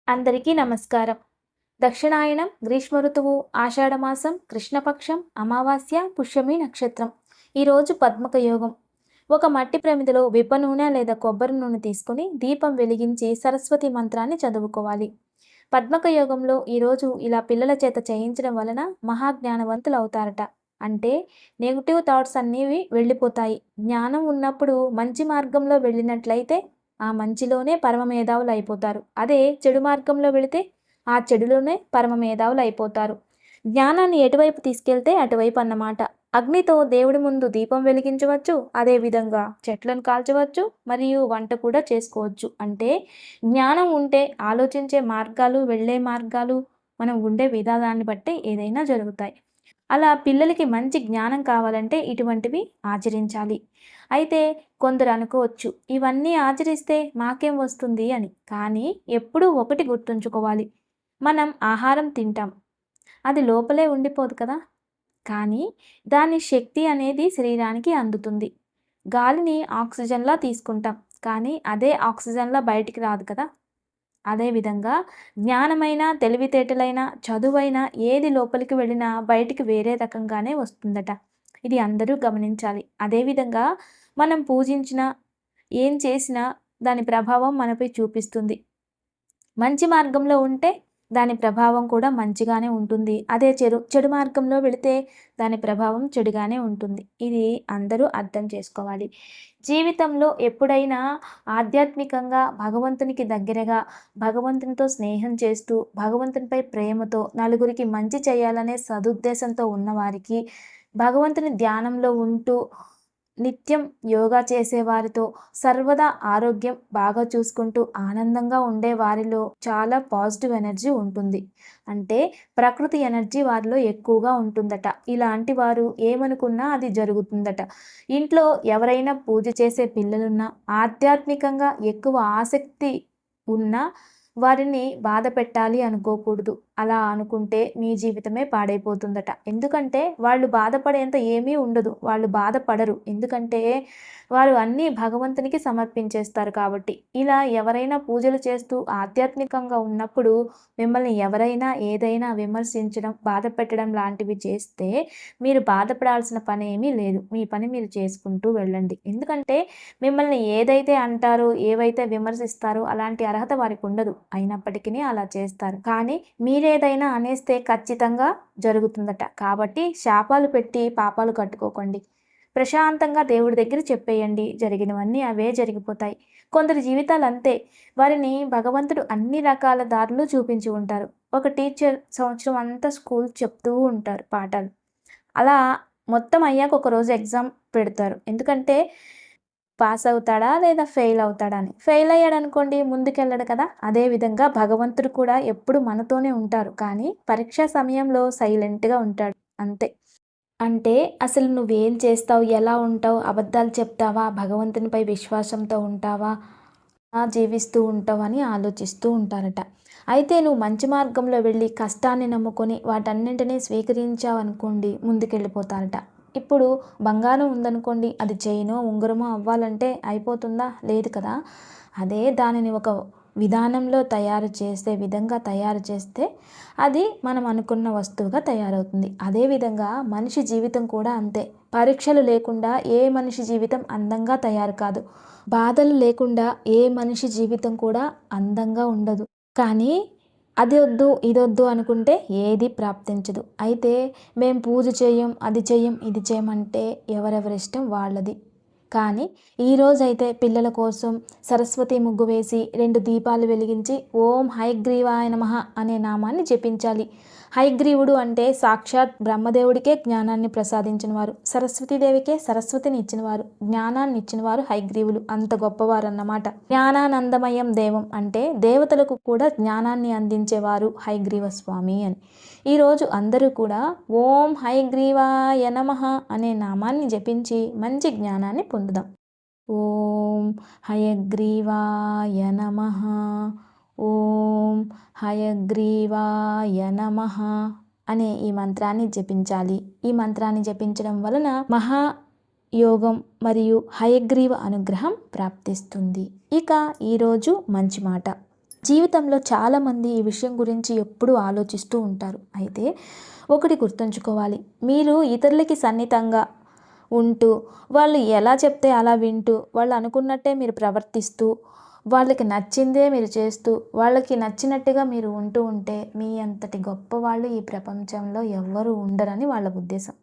అందరికీ నమస్కారం. దక్షిణాయనం, గ్రీష్మ ఋతువు, ఆషాఢమాసం, కృష్ణపక్షం, అమావాస్య, పుష్యమి నక్షత్రం. ఈరోజు పద్మక యోగం. ఒక మట్టి ప్రమిదలో విప్ప నూనె లేదా కొబ్బరి నూనె తీసుకుని దీపం వెలిగించి సరస్వతి మంత్రాన్ని చదువుకోవాలి. పద్మక యోగంలో ఈరోజు ఇలా పిల్లల చేత చేయించడం వలన మహాజ్ఞానవంతులు అవుతారట. అంటే నెగిటివ్ థాట్స్ అన్నీ వెళ్ళిపోతాయి. జ్ఞానం ఉన్నప్పుడు మంచి మార్గంలో వెళ్ళినట్లయితే ఆ మంచిలోనే పరమ మేధావులు అయిపోతారు. అదే చెడు మార్గంలో వెళితే ఆ చెడులోనే పరమ మేధావులు అయిపోతారు. జ్ఞానాన్ని ఎటువైపు తీసుకెళ్తే అటువైపు అన్నమాట. అగ్నితో దేవుడి ముందు దీపం వెలిగించవచ్చు, అదేవిధంగా చెట్లను కాల్చవచ్చు, మరియు వంట కూడా చేసుకోవచ్చు. అంటే జ్ఞానం ఉంటే ఆలోచించే మార్గాలు, వెళ్ళే మార్గాలు, మనం ఉండే విధానాన్ని బట్టి ఏదైనా జరుగుతాయి. అలా పిల్లలకి మంచి జ్ఞానం కావాలంటే ఇటువంటివి ఆచరించాలి. అయితే కొందరు అనుకోవచ్చు, ఇవన్నీ ఆచరిస్తే మాకేం వస్తుంది అని. కానీ ఎప్పుడూ ఒకటి గుర్తుంచుకోవాలి, మనం ఆహారం తింటాం, అది లోపలే ఉండిపోదు కదా. కానీ దాని శక్తి అనేది శరీరానికి అందుతుంది. గాలిని ఆక్సిజన్లా తీసుకుంటాం, కానీ అదే ఆక్సిజన్లా బయటికి రాదు కదా. అదేవిధంగా జ్ఞానమైన, తెలివితేటలైన, చదువైన ఏది లోపలికి వెళ్ళినా బయటికి వేరే రకంగానే వస్తుందట. ఇది అందరూ గమనించాలి. అదేవిధంగా మనం పూజించినా, ఏం చేసినా దాని ప్రభావం మనపై చూపిస్తుంది. మంచి మార్గంలో ఉంటే దాని ప్రభావం కూడా మంచిగానే ఉంటుంది. అదే చెడు మార్గంలో వెళితే దాని ప్రభావం చెడుగానే ఉంటుంది. ఇది అందరూ అర్థం చేసుకోవాలి. జీవితంలో ఎప్పుడైనా ఆధ్యాత్మికంగా భగవంతునికి దగ్గరగా, భగవంతునితో స్నేహం చేస్తూ, భగవంతునిపై ప్రేమతో, నలుగురికి మంచి చేయాలనే సదుద్దేశంతో ఉన్నవారికి, భగవంతుని ధ్యానంలో ఉంటూ నిత్యం యోగా చేసేవారితో, సర్వదా ఆరోగ్యం బాగా చూసుకుంటూ ఆనందంగా ఉండే వారిలో చాలా పాజిటివ్ ఎనర్జీ ఉంటుంది. అంటే ప్రకృతి ఎనర్జీ వారిలో ఎక్కువగా ఉంటుందట. ఇలాంటి వారు ఏమనుకున్నా అది జరుగుతుందట. ఇంట్లో ఎవరైనా పూజ చేసే పిల్లలున్నా, ఆధ్యాత్మికంగా ఎక్కువ ఆసక్తి ఉన్నా వారిని బాధ పెట్టాలి అనుకోకూడదు. అలా అనుకుంటే మీ జీవితమే పాడైపోతుందట. ఎందుకంటే వాళ్ళు బాధపడేంత ఏమీ ఉండదు. వాళ్ళు బాధపడరు. ఎందుకంటే వారు అన్నీ భగవంతునికి సమర్పించేస్తారు కాబట్టి. ఇలా ఎవరైనా పూజలు చేస్తూ ఆధ్యాత్మికంగా ఉన్నప్పుడు మిమ్మల్ని ఎవరైనా ఏదైనా విమర్శించడం, బాధ పెట్టడం లాంటివి చేస్తే మీరు బాధపడాల్సిన పని ఏమీ లేదు. మీ పని మీరు చేసుకుంటూ వెళ్ళండి. ఎందుకంటే మిమ్మల్ని ఏదైతే అంటారో, ఏవైతే విమర్శిస్తారో అలాంటి అర్హత వారికి ఉండదు. అయినప్పటికీ అలా చేస్తారు. కానీ మీరేదైనా అనేస్తే ఖచ్చితంగా జరుగుతుందట. కాబట్టి శాపాలు పెట్టి పాపాలు కట్టుకోకండి. ప్రశాంతంగా దేవుడి దగ్గర చెప్పేయండి. జరిగినవన్నీ అవే జరిగిపోతాయి. కొందరి జీవితాలు అంతే. వారిని భగవంతుడు అన్ని రకాల దారులు చూపించి ఉంటారు. ఒక టీచర్ సంవత్సరం అంతా స్కూల్ చెప్తూ ఉంటారు పాఠాలు. అలా మొత్తం అయ్యాక ఒకరోజు ఎగ్జామ్ పెడతారు. ఎందుకంటే పాస్ అవుతాడా లేదా ఫెయిల్ అవుతాడా అని. ఫెయిల్ అయ్యాడనుకోండి ముందుకెళ్ళడు కదా. అదేవిధంగా భగవంతుడు కూడా ఎప్పుడు మనతోనే ఉంటారు, కానీ పరీక్షా సమయంలో సైలెంట్గా ఉంటాడు అంతే. అంటే అసలు నువ్వేం చేస్తావు, ఎలా ఉంటావు, అబద్ధాలు చెప్తావా, భగవంతునిపై విశ్వాసంతో ఉంటావా, జీవిస్తూ ఉంటావు అని ఆలోచిస్తూ ఉంటారట. అయితే నువ్వు మంచి మార్గంలో వెళ్ళి కష్టాన్ని నమ్ముకొని వాటన్నింటినీ స్వీకరించావనుకోండి ముందుకెళ్ళిపోతారట. ఇప్పుడు బంగారం ఉందనుకోండి, అది చైనో ఉంగరమో అవ్వాలంటే అయిపోతుందా? లేదు కదా. అదే దానిని ఒక విధానంలో తయారు చేస్తే అది మనం అనుకున్న వస్తువుగా తయారవుతుంది. అదేవిధంగా మనిషి జీవితం కూడా అంతే. పరీక్షలు లేకుండా ఏ మనిషి జీవితం అందంగా తయారు కాదు. బాధలు లేకుండా ఏ మనిషి జీవితం కూడా అందంగా ఉండదు. కానీ అది వద్దు ఇది వద్దు అనుకుంటే ఏది ప్రాప్తించదు. అయితే మేము పూజ చేయం, అది చేయం, ఇది చేయమంటే ఎవరెవరిష్టం వాళ్ళది. కానీ ఈరోజైతే పిల్లల కోసం సరస్వతి ముగ్గు వేసి 2 దీపాలు వెలిగించి ఓం హయగ్రీవాయ నమః అనే నామాన్ని జపించాలి. హయగ్రీవుడు అంటే సాక్షాత్ బ్రహ్మదేవుడికే జ్ఞానాన్ని ప్రసాదించినవారు, సరస్వతీదేవికే సరస్వతిని ఇచ్చినవారు, జ్ఞానాన్ని ఇచ్చినవారు హయగ్రీవులు. అంత గొప్పవారన్నమాట. జ్ఞానానందమయం దేవం అంటే దేవతలకు కూడా జ్ఞానాన్ని అందించేవారు హయగ్రీవ స్వామి అని. ఈరోజు అందరూ కూడా ఓం హయగ్రీవాయ నమః అనే నామాన్ని జపించి మంచి జ్ఞానాన్ని పొందుదాం. ఓం హయగ్రీవాయ నమః, ఓం హయగ్రీవాయ నమః అనే ఈ మంత్రాన్ని జపించాలి. ఈ మంత్రాన్ని జపించడం వలన యోగం మరియు హయగ్రీవ అనుగ్రహం ప్రాప్తిస్తుంది. ఇక ఈరోజు మంచి మాట. జీవితంలో చాలామంది ఈ విషయం గురించి ఎప్పుడూ ఆలోచిస్తూ ఉంటారు. అయితే ఒకటి గుర్తుంచుకోవాలి, మీరు ఇతరులకి సన్నిహితంగా ఉంటూ, వాళ్ళు ఎలా చెప్తే అలా వింటూ, వాళ్ళు అనుకున్నట్టే మీరు ప్రవర్తిస్తూ, వాళ్ళకి నచ్చిందే మీరు చేస్తూ, వాళ్ళకి నచ్చినట్టుగా మీరు ఉంటూ ఉంటే మీ అంతటి గొప్పవాళ్ళు ఈ ప్రపంచంలో ఎవ్వరూ ఉండరని వాళ్ళ ఉద్దేశం.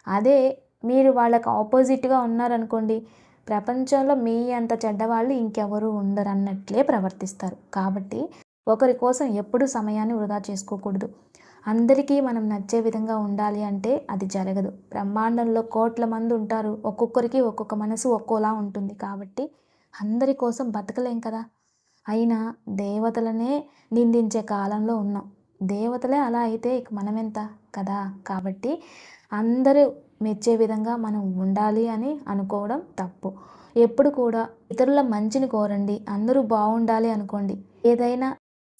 అదే మీరు వాళ్ళకి ఆపోజిట్గా ఉన్నారనుకోండి, ప్రపంచంలో మీ అంత చెడ్డవాళ్ళు ఇంకెవరూ ఉండరన్నట్లే ప్రవర్తిస్తారు. కాబట్టి ఒకరి కోసం ఎప్పుడూ సమయాన్ని వృధా చేసుకోకూడదు. అందరికీ మనం నచ్చే విధంగా ఉండాలి అంటే అది జరగదు. బ్రహ్మాండంలో కోట్ల మంది ఉంటారు, ఒక్కొక్కరికి ఒక్కొక్క మనసు ఒక్కోలా ఉంటుంది. కాబట్టి అందరి కోసం బతకలేం కదా. అయినా దేవతలనే నిందించే కాలంలో ఉన్నాం. దేవతలే అలా అయితే ఇక మనమెంత కదా. కాబట్టి అందరూ మెచ్చే విధంగా మనం ఉండాలి అని అనుకోవడం తప్పు. ఎప్పుడు కూడా ఇతరుల మంచిని కోరండి, అందరూ బాగుండాలి అనుకోండి, ఏదైనా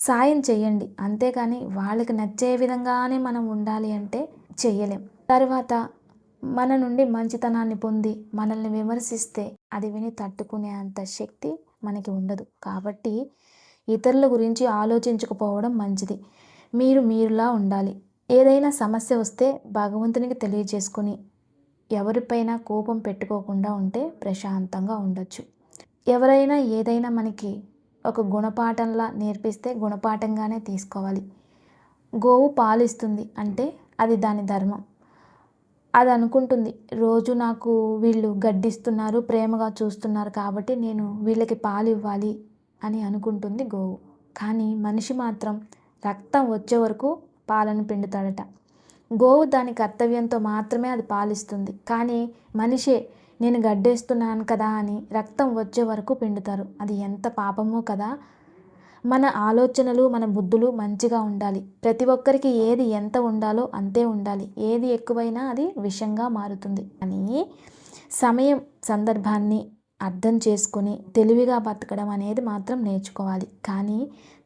సాయం చేయండి. అంతేకాని వాళ్ళకి నచ్చే విధంగానే మనం ఉండాలి అంటే చెయ్యలేం. తర్వాత మన నుండి మంచితనాన్ని పొంది మనల్ని విమర్శిస్తే అది విని తట్టుకునే అంత శక్తి మనకి ఉండదు. కాబట్టి ఇతరుల గురించి ఆలోచించకపోవడం మంచిది. మీరులా ఉండాలి. ఏదైనా సమస్య వస్తే భగవంతునికి తెలియజేసుకుని ఎవరిపైనా కోపం పెట్టుకోకుండా ఉంటే ప్రశాంతంగా ఉండొచ్చు. ఎవరైనా ఏదైనా మనకి ఒక గుణపాఠంలా నేర్పిస్తే గుణపాఠంగానే తీసుకోవాలి. గోవు పాలిస్తుంది అంటే అది దాని ధర్మం. అది అనుకుంటుంది, రోజు నాకు వీళ్ళు గడ్డిస్తున్నారు, ప్రేమగా చూస్తున్నారు కాబట్టి నేను వీళ్ళకి పాలు ఇవ్వాలి అని అనుకుంటుంది గోవు. కానీ మనిషి మాత్రం రక్తం వచ్చే వరకు పాలను పిండుతాడట. గోవు దాని కర్తవ్యంతో మాత్రమే అది పాలిస్తుంది. కానీ మనిషే నేను గడ్డేస్తున్నాను కదా అని రక్తం వచ్చే వరకు పిండుతారు. అది ఎంత పాపమో కదా. మన ఆలోచనలు, మన బుద్ధులు మంచిగా ఉండాలి. ప్రతి ఒక్కరికి ఏది ఎంత ఉండాలో అంతే ఉండాలి. ఏది ఎక్కువైనా అది విషంగా మారుతుంది. అని సమయం, సందర్భాన్ని అర్థం చేసుకొని తెలివిగా బతకడం అనేది మాత్రం నేర్చుకోవాలి. కానీ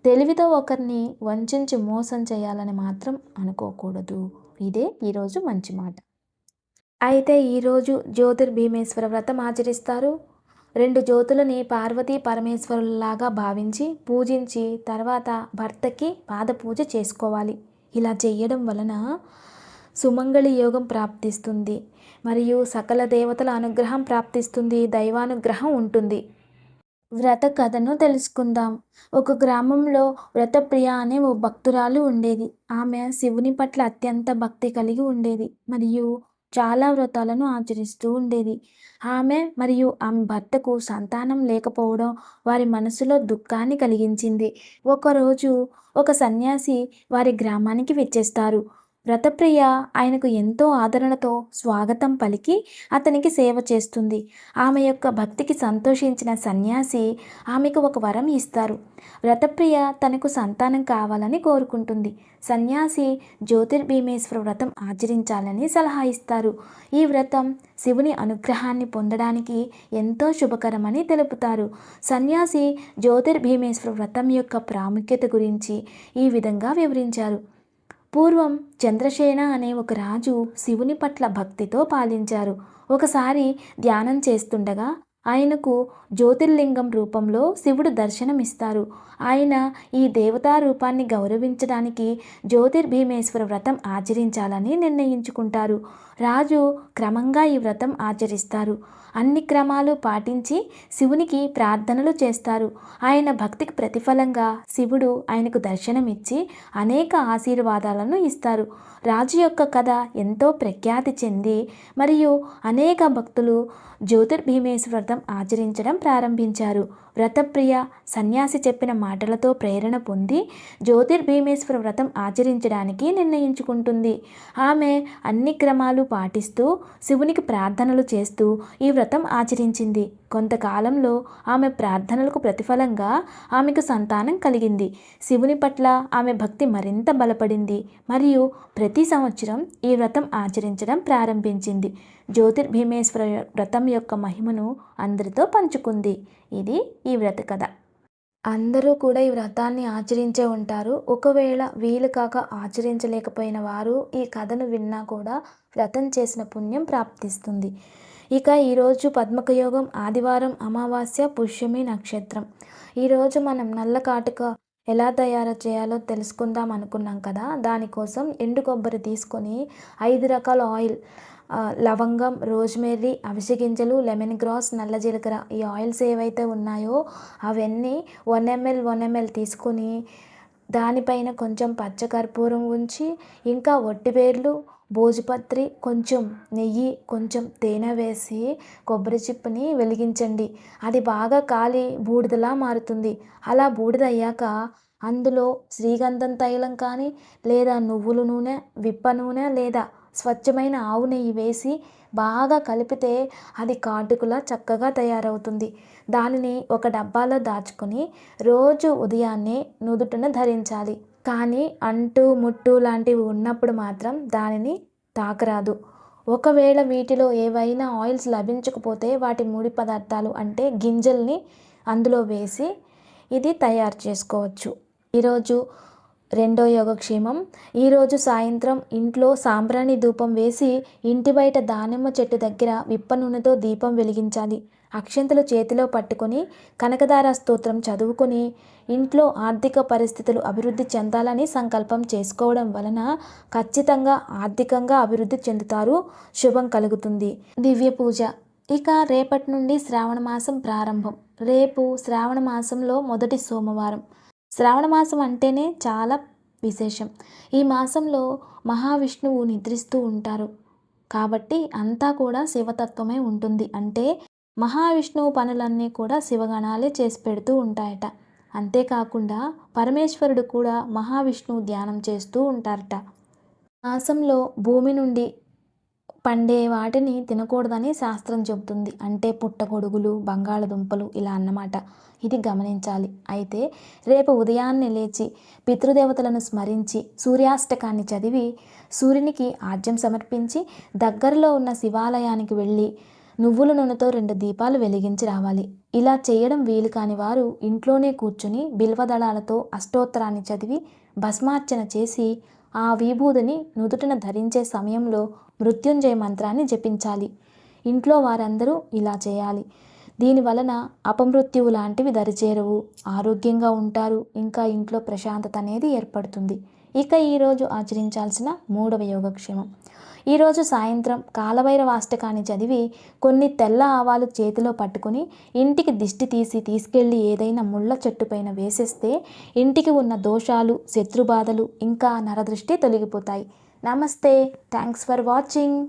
తెలివితో ఒకరిని వంచించి మోసం చేయాలని మాత్రం అనుకోకూడదు. ఇదే ఈరోజు మంచి మాట. అయితే ఈరోజు జ్యోతిర్భీమేశ్వర వ్రతం ఆచరిస్తారు. 2 జ్యోతులని పార్వతీ పరమేశ్వరులాగా భావించి పూజించి తర్వాత భర్తకి పాదపూజ చేసుకోవాలి. ఇలా చేయడం వలన సుమంగళి యోగం ప్రాప్తిస్తుంది మరియు సకల దేవతల అనుగ్రహం ప్రాప్తిస్తుంది, దైవానుగ్రహం ఉంటుంది. వ్రత కథను తెలుసుకుందాం. ఒక గ్రామంలో వ్రతప్రియ అనే ఓ భక్తురాలు ఉండేది. ఆమె శివుని పట్ల అత్యంత భక్తి కలిగి ఉండేది మరియు చాలా వ్రతాలను ఆచరిస్తూ ఉండేది. ఆమె మరియు ఆమె భర్తకు సంతానం లేకపోవడం వారి మనసులో దుఃఖాన్ని కలిగించింది. ఒకరోజు ఒక సన్యాసి వారి గ్రామానికి విచ్చేస్తారు. వ్రతప్రియ ఆయనకు ఎంతో ఆదరణతో స్వాగతం పలికి అతనికి సేవ చేస్తుంది. ఆమె యొక్క భక్తికి సంతోషించిన సన్యాసి ఆమెకు ఒక వరం ఇస్తారు. వ్రతప్రియ తనకు సంతానం కావాలని కోరుకుంటుంది. సన్యాసి జ్యోతిర్భీమేశ్వర వ్రతం ఆచరించాలని సలహా ఇస్తారు. ఈ వ్రతం శివుని అనుగ్రహాన్ని పొందడానికి ఎంతో శుభకరమని తెలుపుతారు. సన్యాసి జ్యోతిర్భీమేశ్వర వ్రతం యొక్క ప్రాముఖ్యత గురించి ఈ విధంగా వివరించారు. పూర్వం చంద్రసేన అనే ఒక రాజు శివుని పట్ల భక్తితో పాలించారు. ఒకసారి ధ్యానం చేస్తుండగా ఆయనకు జ్యోతిర్లింగం రూపంలో శివుడు దర్శనమిస్తారు. ఆయన ఈ దేవతా రూపాన్ని గౌరవించడానికి జ్యోతిర్భీమేశ్వర వ్రతం ఆచరించాలని నిర్ణయించుకుంటారు. రాజు క్రమంగా ఈ వ్రతం ఆచరిస్తారు. అన్ని క్రమాలు పాటించి శివునికి ప్రార్థనలు చేస్తారు. ఆయన భక్తికి ప్రతిఫలంగా శివుడు ఆయనకు దర్శనమిచ్చి అనేక ఆశీర్వాదాలను ఇస్తారు. రాజు యొక్క కథ ఎంతో ప్రఖ్యాతి చెంది మరియు అనేక భక్తులు జ్యోతిర్భీమేశ్వర వ్రతం ఆచరించడం ప్రారంభించారు. వ్రతప్రియ సన్యాసి చెప్పిన మాటలతో ప్రేరణ పొంది జ్యోతిర్భీమేశ్వర వ్రతం ఆచరించడానికి నిర్ణయించుకుంటుంది. ఆమె అన్ని క్రమాలు పాటిస్తూ శివునికి ప్రార్థనలు చేస్తూ ఈ వ్రతం ఆచరించింది. కొంతకాలంలో ఆమె ప్రార్థనలకు ప్రతిఫలంగా ఆమెకు సంతానం కలిగింది. శివుని పట్ల ఆమె భక్తి మరింత బలపడింది మరియు ప్రతి సంవత్సరం ఈ వ్రతం ఆచరించడం ప్రారంభించింది. జ్యోతిర్భీమేశ్వర వ్రతం యొక్క మహిమను అందరితో పంచుకుంది. ఇది ఈ వ్రత కథ. అందరూ కూడా ఈ వ్రతాన్ని ఆచరించే ఉంటారు. ఒకవేళ వీలు కాక ఆచరించలేకపోయిన వారు ఈ కథను విన్నా కూడా వ్రతం చేసిన పుణ్యం ప్రాప్తిస్తుంది. ఇక ఈరోజు పద్మకయోగం ఆదివారం అమావాస్య పుష్యమి నక్షత్రం. ఈరోజు మనం నల్ల కాటుక ఎలా తయారు చేయాలో తెలుసుకుందాం అనుకున్నాం కదా. దానికోసం ఎండు కొబ్బరి తీసుకొని 5 రకాల ఆయిల్, లవంగం, రోజ్మెర్రీ, అవిసె గింజలు, లెమన్ గ్రాస్, నల్ల జీలకర్ర, ఈ ఆయిల్స్ ఏవైతే ఉన్నాయో అవన్నీ 1 ml తీసుకొని దానిపైన కొంచెం పచ్చకర్పూరం ఉంచి, ఇంకా ఒట్టివేర్లు, భోజపత్రి, కొంచెం నెయ్యి, కొంచెం తేనె వేసి కొబ్బరి చిప్పని వెలిగించండి. అది బాగా కాలి బూడిదలా మారుతుంది. అలా బూడిద అయ్యాక అందులో శ్రీగంధం తైలం కానీ, లేదా నువ్వుల నూనె, విప్ప నూనె, లేదా స్వచ్ఛమైన ఆవు నెయ్యి వేసి బాగా కలిపితే అది కాటుకలా చక్కగా తయారవుతుంది. దానిని ఒక డబ్బాలో దాచుకొని రోజు ఉదయాన్నే నుదుటన ధరించాలి. కానీ అంటు ముట్టు లాంటివి ఉన్నప్పుడు మాత్రం దానిని తాకరాదు. ఒకవేళ వీటిలో ఏవైనా ఆయిల్స్ లభించకపోతే వాటి ముడి పదార్థాలు అంటే గింజల్ని అందులో వేసి ఇది తయారు చేసుకోవచ్చు. ఈరోజు రెండో యోగక్షేమం. ఈరోజు సాయంత్రం ఇంట్లో సాంబ్రాణి ధూపం వేసి ఇంటి బయట దానిమ్మ చెట్టు దగ్గర విప్ప నూనెతో దీపం వెలిగించాలి. అక్షంతలు చేతిలో పట్టుకొని కనకదార స్తోత్రం చదువుకొని ఇంట్లో ఆర్థిక పరిస్థితులు అభివృద్ధి చెందాలని సంకల్పం చేసుకోవడం వలన ఖచ్చితంగా ఆర్థికంగా అభివృద్ధి చెందుతారు, శుభం కలుగుతుంది. దివ్య పూజ. ఇక రేపటి నుండి శ్రావణ మాసం ప్రారంభం. రేపు శ్రావణ మాసంలో మొదటి సోమవారం. శ్రావణ మాసం అంటేనే చాలా విశేషం. ఈ మాసంలో మహావిష్ణువు నిద్రిస్తూ ఉంటారు కాబట్టి అంతా కూడా శివతత్వమే ఉంటుంది. అంటే మహావిష్ణువు పనులన్నీ కూడా శివగణాలే చేసి పెడుతూ ఉంటాయట. అంతేకాకుండా పరమేశ్వరుడు కూడా మహావిష్ణువు ధ్యానం చేస్తూ ఉంటారట. మాసంలో భూమి నుండి పండే వాటిని తినకూడదని శాస్త్రం చెబుతుంది. అంటే పుట్టగొడుగులు, బంగాళదుంపలు ఇలా అన్నమాట. ఇది గమనించాలి. అయితే రేపు ఉదయాన్నే లేచి పితృదేవతలను స్మరించి సూర్యాష్టకాన్ని చదివి సూర్యునికి ఆజ్యం సమర్పించి దగ్గరలో ఉన్న శివాలయానికి వెళ్ళి నువ్వుల నూనెతో 2 దీపాలు వెలిగించి రావాలి. ఇలా చేయడం వీలు కాని వారు ఇంట్లోనే కూర్చుని బిల్వదళాలతో అష్టోత్తరాన్ని చదివి భస్మార్చన చేసి ఆ విభూదిని నుదుటిన ధరించే సమయంలో మృత్యుంజయ మంత్రాన్ని జపించాలి. ఇంట్లో వారందరూ ఇలా చేయాలి. దీనివలన అపమృత్యువు లాంటివి దరిచేరవు, ఆరోగ్యంగా ఉంటారు, ఇంకా ఇంట్లో ప్రశాంతత అనేది ఏర్పడుతుంది. ఇక ఈరోజు ఆచరించాల్సిన 3వ యోగక్షేమం. ఈరోజు సాయంత్రం కాలభైరవాష్టకాన్ని చదివి కొన్ని తెల్ల ఆవాలు చేతిలో పట్టుకుని ఇంటికి దిష్టి తీసి తీసుకెళ్ళి ఏదైనా ముళ్ళ చెట్టు పైన వేసేస్తే ఇంటికి ఉన్న దోషాలు, శత్రుబాధలు, ఇంకా నరదృష్టి తొలగిపోతాయి. నమస్తే. Thanks for watching.